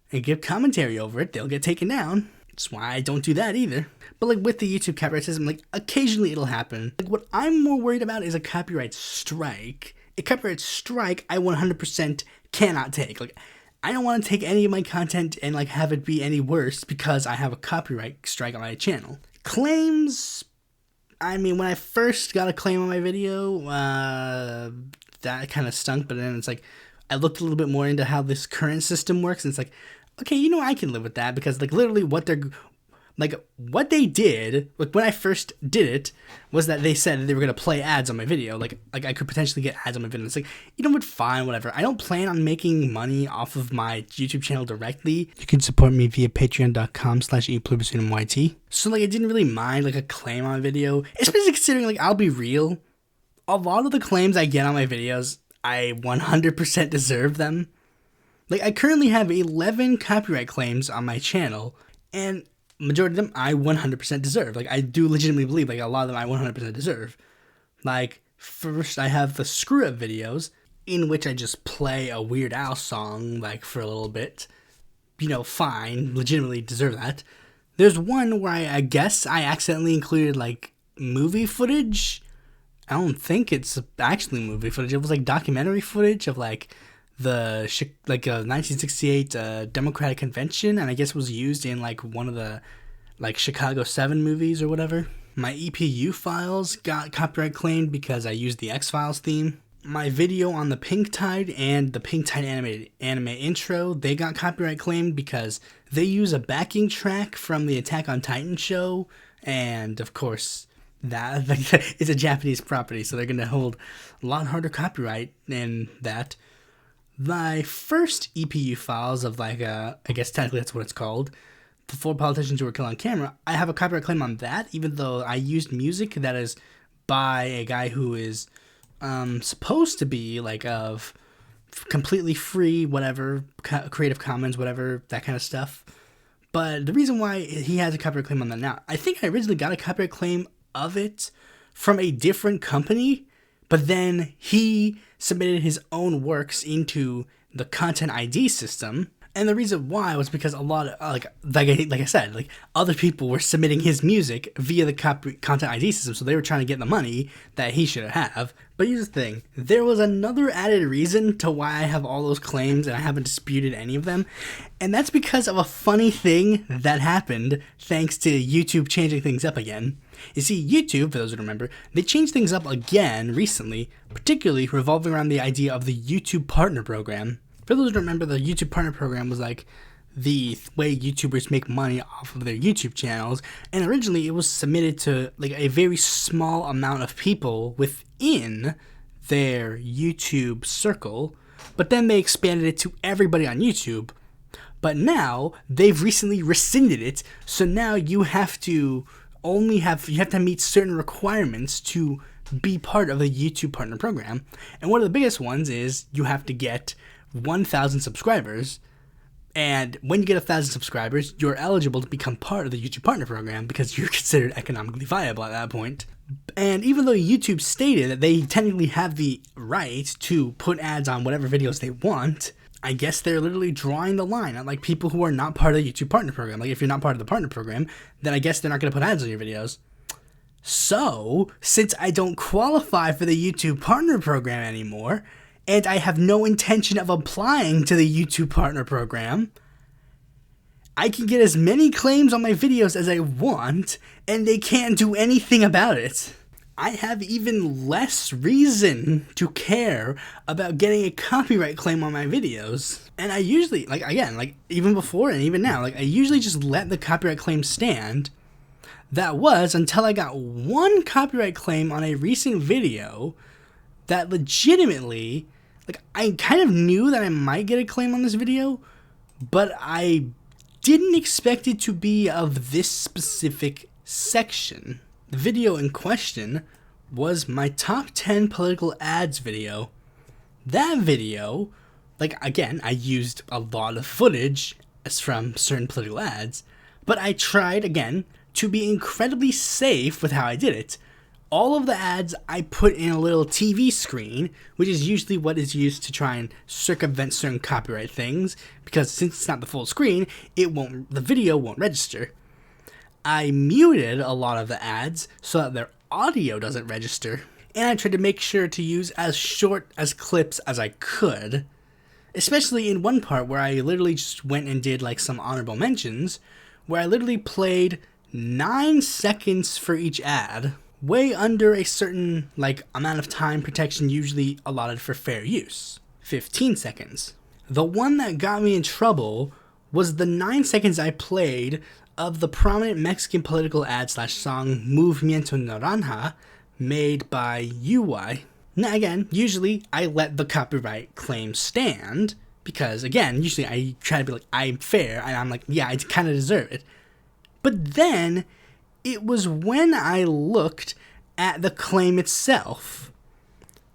and give commentary over it, they'll get taken down. That's why I don't do that either. But like with the YouTube copyright system, like occasionally it'll happen. Like what I'm more worried about is a copyright strike. A copyright strike I 100% cannot take. Like I don't want to take any of my content and like have it be any worse because I have a copyright strike on my channel. Claims, I mean, when I first got a claim on my video, that kind of stunk, but then it's like, I looked a little bit more into how this current system works, and it's like, okay, you know, I can live with that, because like literally what they did, like when I first did it, was that they said that they were going to play ads on my video. Like I could potentially get ads on my video. It's like, you know what, fine, whatever. I don't plan on making money off of my YouTube channel directly. You can support me via patreon.com/Pluribus Unum. So like I didn't really mind like a claim on a video, especially considering like, I'll be real, a lot of the claims I get on my videos, I 100% deserve them. Like I currently have 11 copyright claims on my channel, and majority of them I 100% deserve. Like I do legitimately believe like a lot of them I 100% deserve. Like first I have the screw up videos in which I just play a Weird Al song like for a little bit. You know, fine, legitimately deserve that. There's one where I guess I accidentally included like movie footage. I don't think it's actually movie footage. It was like documentary footage of like the 1968 Democratic Convention, and I guess it was used in like one of the like Chicago 7 movies or whatever. My EPU files got copyright claimed because I used the X-Files theme. My video on the Pink Tide and the Pink Tide anime intro, they got copyright claimed because they use a backing track from the Attack on Titan show, and of course that is a Japanese property, so they're going to hold a lot harder copyright than that. My first EPU files of like, I guess technically that's what it's called, the 4 politicians who were killed on camera, I have a copyright claim on that, even though I used music that is by a guy who is supposed to be like of completely free, whatever, Creative Commons, whatever, that kind of stuff. But the reason why he has a copyright claim on that now, I think I originally got a copyright claim of it from a different company, but then he submitted his own works into the Content ID system, and the reason why was because a lot of like I said, like other people were submitting his music via the Content ID system, so they were trying to get the money that he should have. But here's the thing, there was another added reason to why I have all those claims and I haven't disputed any of them, and that's because of a funny thing that happened thanks to YouTube changing things up again. You see, YouTube, for those who remember, they changed things up again recently, particularly revolving around the idea of the YouTube Partner Program. For those who remember, the YouTube Partner Program was like the way YouTubers make money off of their YouTube channels, and originally it was submitted to like a very small amount of people within their YouTube circle, but then they expanded it to everybody on YouTube. But now they've recently rescinded it, so now you have to meet certain requirements to be part of the YouTube Partner Program. And one of the biggest ones is you have to get 1,000 subscribers. And when you get 1,000 subscribers, you're eligible to become part of the YouTube Partner Program because you're considered economically viable at that point. And even though YouTube stated that they technically have the right to put ads on whatever videos they want, I guess they're literally drawing the line at like people who are not part of the YouTube Partner Program. Like if you're not part of the Partner Program, then I guess they're not going to put ads on your videos. So, since I don't qualify for the YouTube Partner Program anymore, and I have no intention of applying to the YouTube Partner Program, I can get as many claims on my videos as I want, and they can't do anything about it. I have even less reason to care about getting a copyright claim on my videos. And I usually, even before and even now, I usually just let the copyright claim stand. That was until I got one copyright claim on a recent video that legitimately, I kind of knew that I might get a claim on this video, but I didn't expect it to be of this specific section. The video in question was my top 10 political ads video. That video, again, I used a lot of footage as from certain political ads, but I tried, again, to be incredibly safe with how I did it. All of the ads I put in a little TV screen, which is usually what is used to try and circumvent certain copyright things, because since it's not the full screen, the video won't register. I muted a lot of the ads so that their audio doesn't register, and I tried to make sure to use as short as clips as I could, especially in one part where I literally just went and did some honorable mentions, where I literally played 9 seconds for each ad, way under a certain amount of time protection usually allotted for fair use, 15 seconds. The one that got me in trouble was the 9 seconds I played of the prominent Mexican political ad / song Movimiento Naranja made by UI. Now again, usually I let the copyright claim stand because again, usually I try to be I'm fair and I'm yeah, I kind of deserve it. But then it was when I looked at the claim itself.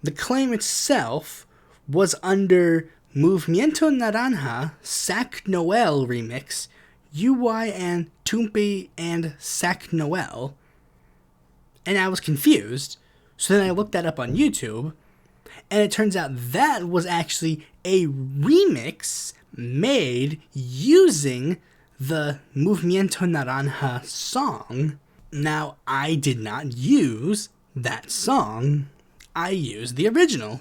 The claim itself was under Movimiento Naranja Sac Noel remix, UI and Tumpe and Sac Noel. And I was confused, so then I looked that up on YouTube, and it turns out that was actually a remix made using the Movimiento Naranja song. Now, I did not use that song. I used the original.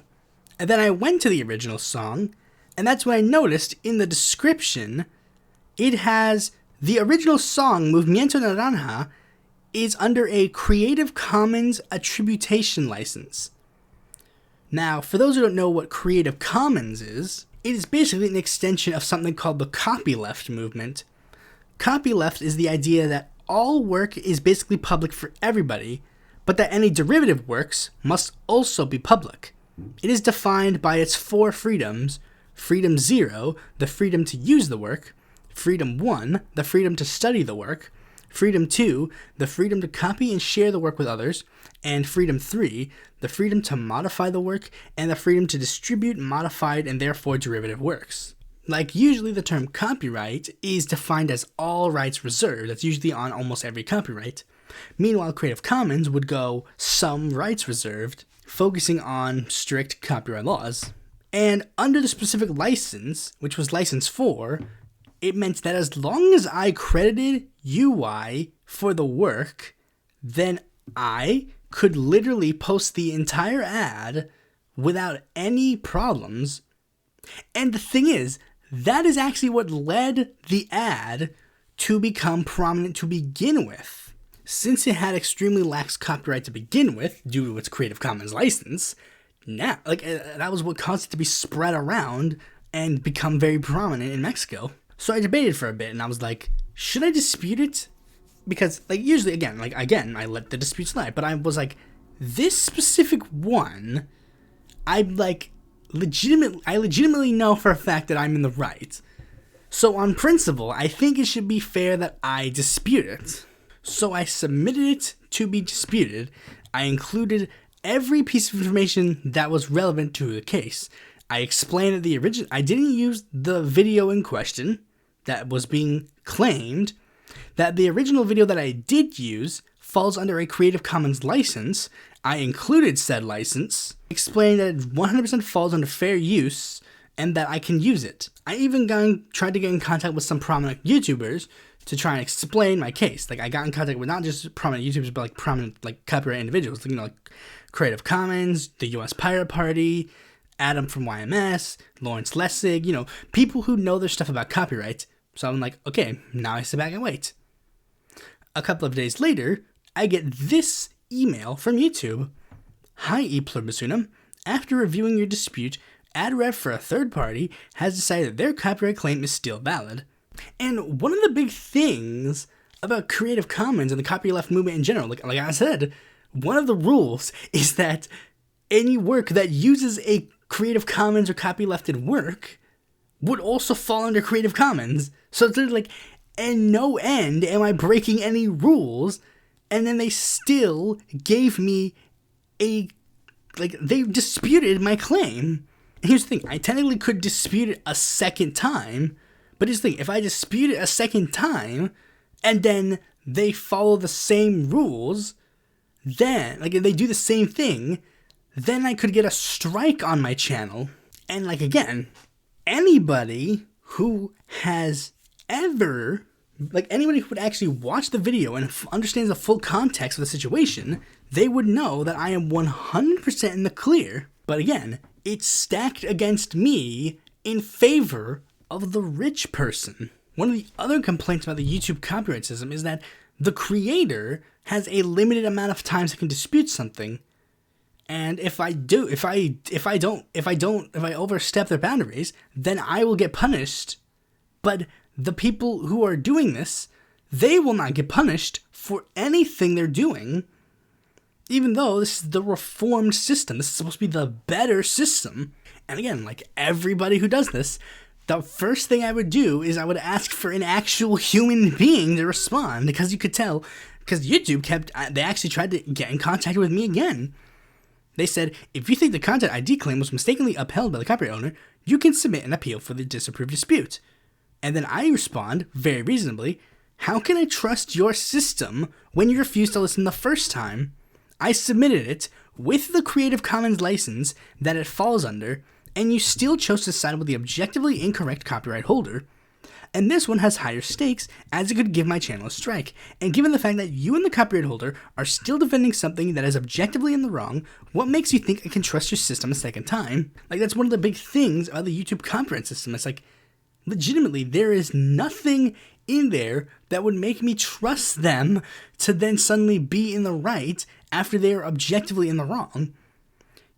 And then I went to the original song, and that's when I noticed in the description, it has the original song, Movimiento Naranja, is under a Creative Commons attribution license. Now, for those who don't know what Creative Commons is, it is basically an extension of something called the copyleft movement. Copyleft is the idea that all work is basically public for everybody, but that any derivative works must also be public. It is defined by its 4 freedoms: Freedom 0, the freedom to use the work; Freedom 1, the freedom to study the work; Freedom 2, the freedom to copy and share the work with others; and Freedom 3, the freedom to modify the work and the freedom to distribute modified and therefore derivative works. Usually the term copyright is defined as all rights reserved. That's usually on almost every copyright. Meanwhile, Creative Commons would go some rights reserved, focusing on strict copyright laws. And under the specific license, which was license 4, it meant that as long as I credited UI for the work, then I could literally post the entire ad without any problems. And the thing is, that is actually what led the ad to become prominent to begin with. Since it had extremely lax copyright to begin with, due to its Creative Commons license, now, that was what caused it to be spread around and become very prominent in Mexico. So I debated for a bit, and I was like, should I dispute it? Because, usually, again, I let the dispute slide, but I was like, this specific one, I legitimately know for a fact that I'm in the right. So on principle, I think it should be fair that I dispute it. So I submitted it to be disputed. I included every piece of information that was relevant to the case. I explained that I didn't use the video in question that was being claimed, that the original video that I did use falls under a Creative Commons license. I included said license, explained that it 100% falls under fair use, and that I can use it. I even tried to get in contact with some prominent YouTubers to try and explain my case. I got in contact with not just prominent YouTubers, but prominent copyright individuals, Creative Commons, the US Pirate Party, Adam from YMS, Lawrence Lessig, people who know their stuff about copyright. So I'm okay, now I sit back and wait. A couple of days later, I get this email from YouTube. Hi, Pluribus Unum. After reviewing your dispute, ad rep for a third party has decided that their copyright claim is still valid. And one of the big things about Creative Commons and the copyright left movement in general, like I said, one of the rules is that any work that uses a Creative Commons or copylefted work would also fall under Creative Commons. So it's like, in no end am I breaking any rules, and then they still gave me they disputed my claim. And here's the thing, I technically could dispute it a second time, but here's the thing, if I dispute it a second time, and then they follow the same rules, then, if they do the same thing, then I could get a strike on my channel. And again, anybody who has ever, anybody who would actually watch the video and understands the full context of the situation, they would know that I am 100% in the clear. But again, it's stacked against me in favor of the rich person. One of the other complaints about the YouTube copyright system is that the creator has a limited amount of times it can dispute something. And if I overstep their boundaries, then I will get punished. But the people who are doing this, they will not get punished for anything they're doing, even though this is the reformed system. This is supposed to be the better system. And again, everybody who does this, the first thing I would do is I would ask for an actual human being to respond, because you could tell, because YouTube they actually tried to get in contact with me again. They said, if you think the content ID claim was mistakenly upheld by the copyright owner, you can submit an appeal for the disapproved dispute. And then I respond, very reasonably, how can I trust your system when you refuse to listen the first time? I submitted it with the Creative Commons license that it falls under, and you still chose to side with the objectively incorrect copyright holder. And this one has higher stakes, as it could give my channel a strike. And given the fact that you and the copyright holder are still defending something that is objectively in the wrong, what makes you think I can trust your system a second time? That's one of the big things about the YouTube copyright system. It's legitimately, there is nothing in there that would make me trust them to then suddenly be in the right after they are objectively in the wrong.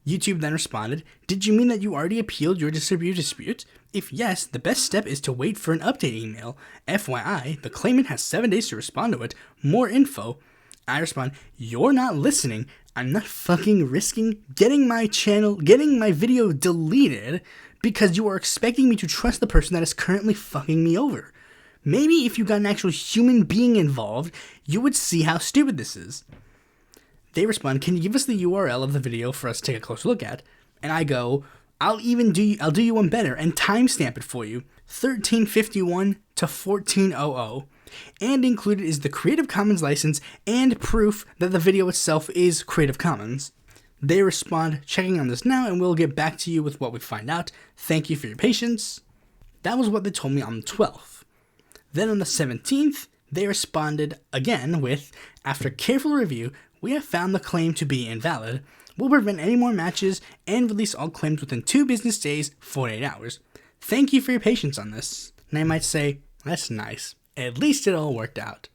YouTube then responded, did you mean that you already appealed your dispute? If yes, the best step is to wait for an update email. FYI, the claimant has 7 days to respond to it. More info. I respond, you're not listening. I'm not fucking risking getting my video deleted because you are expecting me to trust the person that is currently fucking me over. Maybe if you got an actual human being involved, you would see how stupid this is. They respond, can you give us the URL of the video for us to take a closer look at? And I go, I'll do you one better and timestamp it for you, 1351 to 1400. And included is the Creative Commons license and proof that the video itself is Creative Commons. They respond, checking on this now, and we'll get back to you with what we find out. Thank you for your patience. That was what they told me on the 12th. Then on the 17th, they responded again with, after careful review, we have found the claim to be invalid. We'll prevent any more matches and release all claims within 2 business days, 48 hours. Thank you for your patience on this. And I might say, that's nice. At least it all worked out.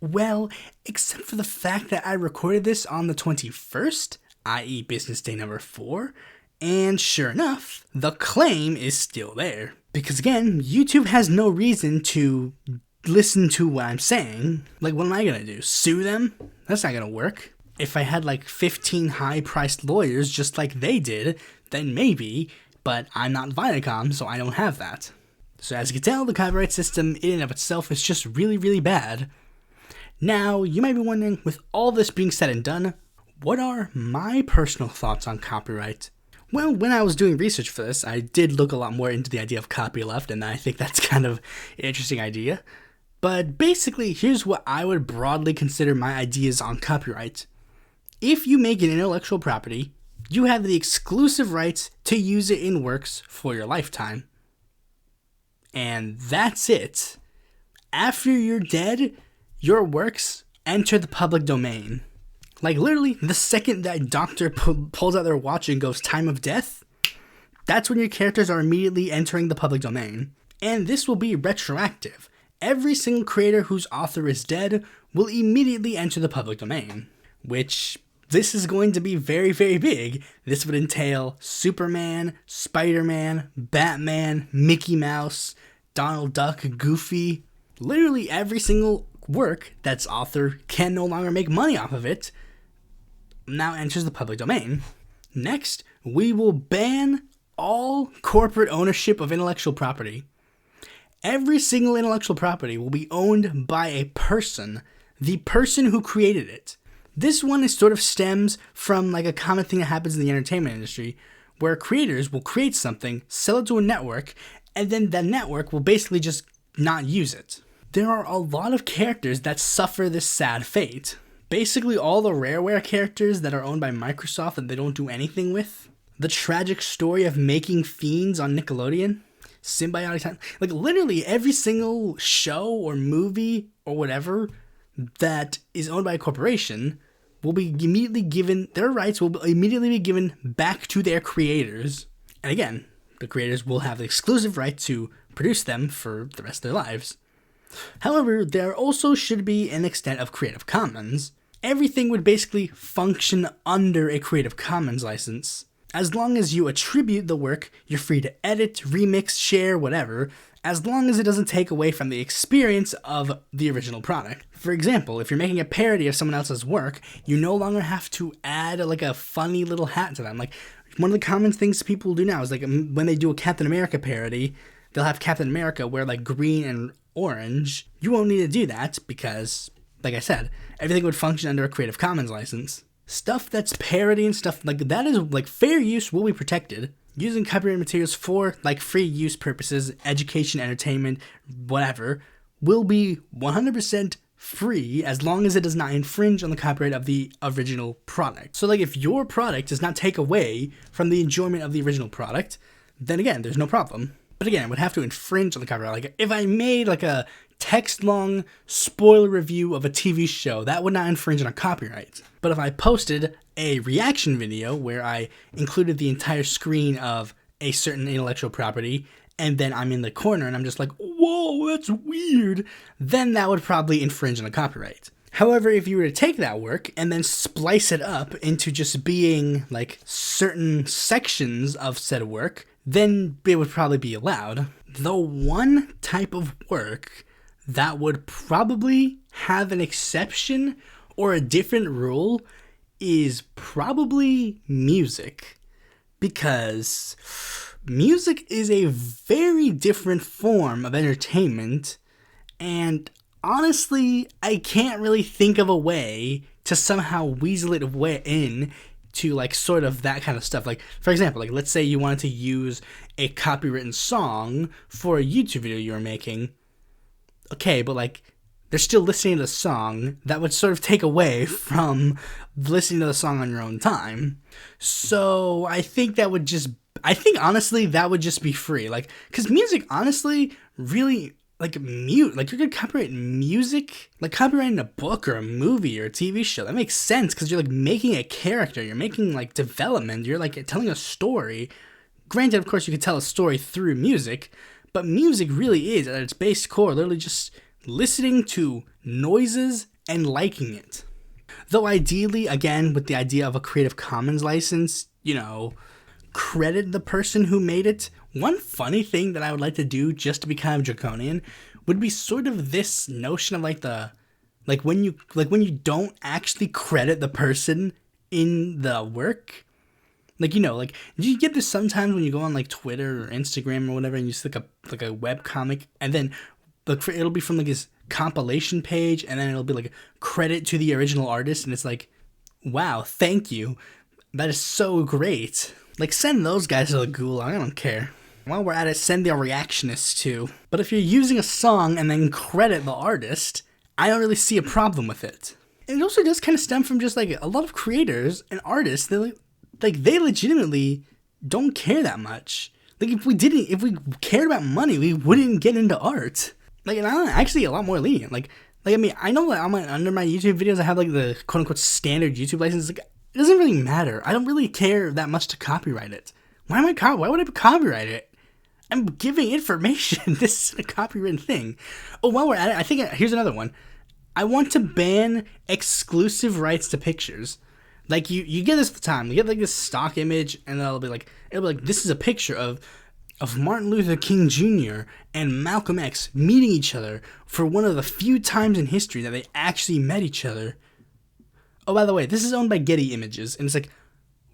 Well, except for the fact that I recorded this on the 21st, i.e. business day number 4, and sure enough, the claim is still there. Because again, YouTube has no reason to listen to what I'm saying. What am I gonna do? Sue them? That's not gonna work. If I had 15 high-priced lawyers just like they did, then maybe, but I'm not Viacom, so I don't have that. So as you can tell, the copyright system in and of itself is just really, really bad. Now, you might be wondering, with all this being said and done, what are my personal thoughts on copyright? Well, when I was doing research for this, I did look a lot more into the idea of copyleft, and I think that's kind of an interesting idea. But basically, here's what I would broadly consider my ideas on copyright. If you make an intellectual property, you have the exclusive rights to use it in works for your lifetime. And that's it. After you're dead, your works enter the public domain. Literally, the second that doctor pulls out their watch and goes time of death, that's when your characters are immediately entering the public domain. And this will be retroactive. Every single creator whose author is dead will immediately enter the public domain. which this is going to be very, very big. This would entail Superman, Spider-Man, Batman, Mickey Mouse, Donald Duck, Goofy. Literally every single work that's author can no longer make money off of it now enters the public domain. Next, we will ban all corporate ownership of intellectual property. Every single intellectual property will be owned by a person, the person who created it. This one is sort of stems from like a common thing that happens in the entertainment industry, where creators will create something, sell it to a network, and then that network will basically just not use it. There are a lot of characters that suffer this sad fate. Basically all the Rareware characters that are owned by Microsoft that they don't do anything with. The tragic story of Making Fiends on Nickelodeon. Symbiotic Time. Like literally every single show or movie or whatever that is owned by a corporation will be immediately given, their rights will immediately be given back to their creators. And again, the creators will have the exclusive right to produce them for the rest of their lives. However, there also should be an extent of Creative Commons. Everything would basically function under a Creative Commons license. As long as you attribute the work, you're free to edit, remix, share, whatever, as long as it doesn't take away from the experience of the original product. For example, if you're making a parody of someone else's work, you no longer have to add like a funny little hat to them. Like one of the common things people do now is like when they do a Captain America parody, they'll have Captain America wear like green and orange. You won't need to do that because, like I said, everything would function under a Creative Commons license. Stuff that's parody and stuff like that is like fair use will be protected. Using copyrighted materials for like free use purposes, education, entertainment, whatever, will be 100% free as long as it does not infringe on the copyright of the original product. So like if your product does not take away from the enjoyment of the original product, then again, there's no problem. But again, it would have to infringe on the copyright. Like if I made like a text-long spoiler review of a TV show, that would not infringe on a copyright. But if I posted a reaction video where I included the entire screen of a certain intellectual property, and then I'm in the corner and I'm just like, whoa, that's weird, then that would probably infringe on a copyright. However, if you were to take that work and then splice it up into just being like certain sections of said work, then it would probably be allowed. The one type of work that would probably have an exception or a different rule is probably music, because music is a very different form of entertainment, and honestly, I can't really think of a way to somehow weasel it away in to like sort of that kind of stuff. Like for example, like let's say you wanted to use a copywritten song for a YouTube video you were making. Okay, but like they're still listening to the song. That would sort of take away from listening to the song on your own time. So I think honestly that would just be free. Like, cause music honestly really like you're gonna copyright music, like copyrighting a book or a movie or a TV show. That makes sense because you're like making a character, you're making like development, you're like telling a story. Granted, of course, you could tell a story through music, but music really is at its base core literally just listening to noises and liking it. Though ideally, again, with the idea of a Creative Commons license, you know, credit the person who made it. One funny thing that I would like to do just to be kind of draconian would be sort of this notion of like when you don't actually credit the person in the work. Like, you know, like, do you get this sometimes when you go on like Twitter or Instagram or whatever and you see like a web comic and then it'll be from like this compilation page and then it'll be like a credit to the original artist and it's like, wow, thank you. That is so great. Like, send those guys to the gulag, I don't care. While we're at it, send the reactionists too. But if you're using a song and then credit the artist, I don't really see a problem with it. And it also does kind of stem from just like a lot of creators and artists that they legitimately don't care that much. Like if we cared about money, we wouldn't get into art. Like, and I'm actually a lot more lenient. Like I mean, I know that under my YouTube videos, I have like the quote unquote standard YouTube license. Like, it doesn't really matter. I don't really care that much to copyright it. Why would I copyright it? I'm giving information. This is a copywritten thing. Oh, while we're at it, I think here's another one. I want to ban exclusive rights to pictures. Like, you get this at the time. You get, like, this stock image, and it'll be like, this is a picture of Martin Luther King Jr. and Malcolm X meeting each other for one of the few times in history that they actually met each other. Oh, by the way, this is owned by Getty Images, and it's like,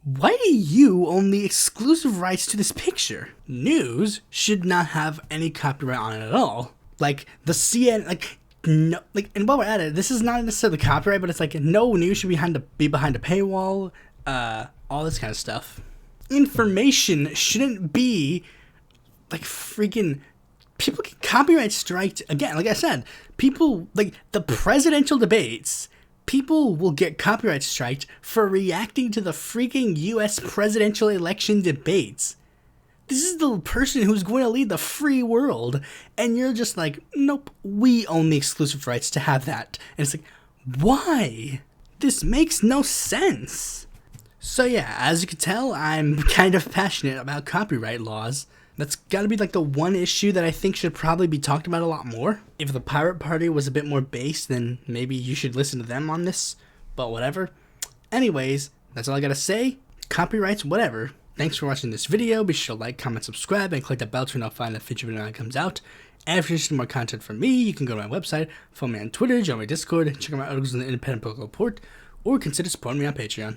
why do you own the exclusive rights to this picture? News should not have any copyright on it at all. Like, the CNN, like, no, like, and while we're at it, this is not necessarily copyright, but it's like, no news should be behind a paywall, all this kind of stuff. Information shouldn't be, like, freaking, people get copyright striked, again, like I said, people, like, the presidential debates, people will get copyright striked for reacting to the freaking U.S. presidential election debates. This is the person who's going to lead the free world, and you're just like, nope, we own the exclusive rights to have that. And it's like, why? This makes no sense. So yeah, as you can tell, I'm kind of passionate about copyright laws. That's gotta be like the one issue that I think should probably be talked about a lot more. If the Pirate Party was a bit more based, then maybe you should listen to them on this, but whatever. Anyways, that's all I gotta say. Copyrights, whatever. Thanks for watching this video. Be sure to like, comment, subscribe, and click the bell to notify the future video when it comes out. And if you're interested in more content from me, you can go to my website, follow me on Twitter, join my Discord, check out my articles in the Independent Political Report, or consider supporting me on Patreon.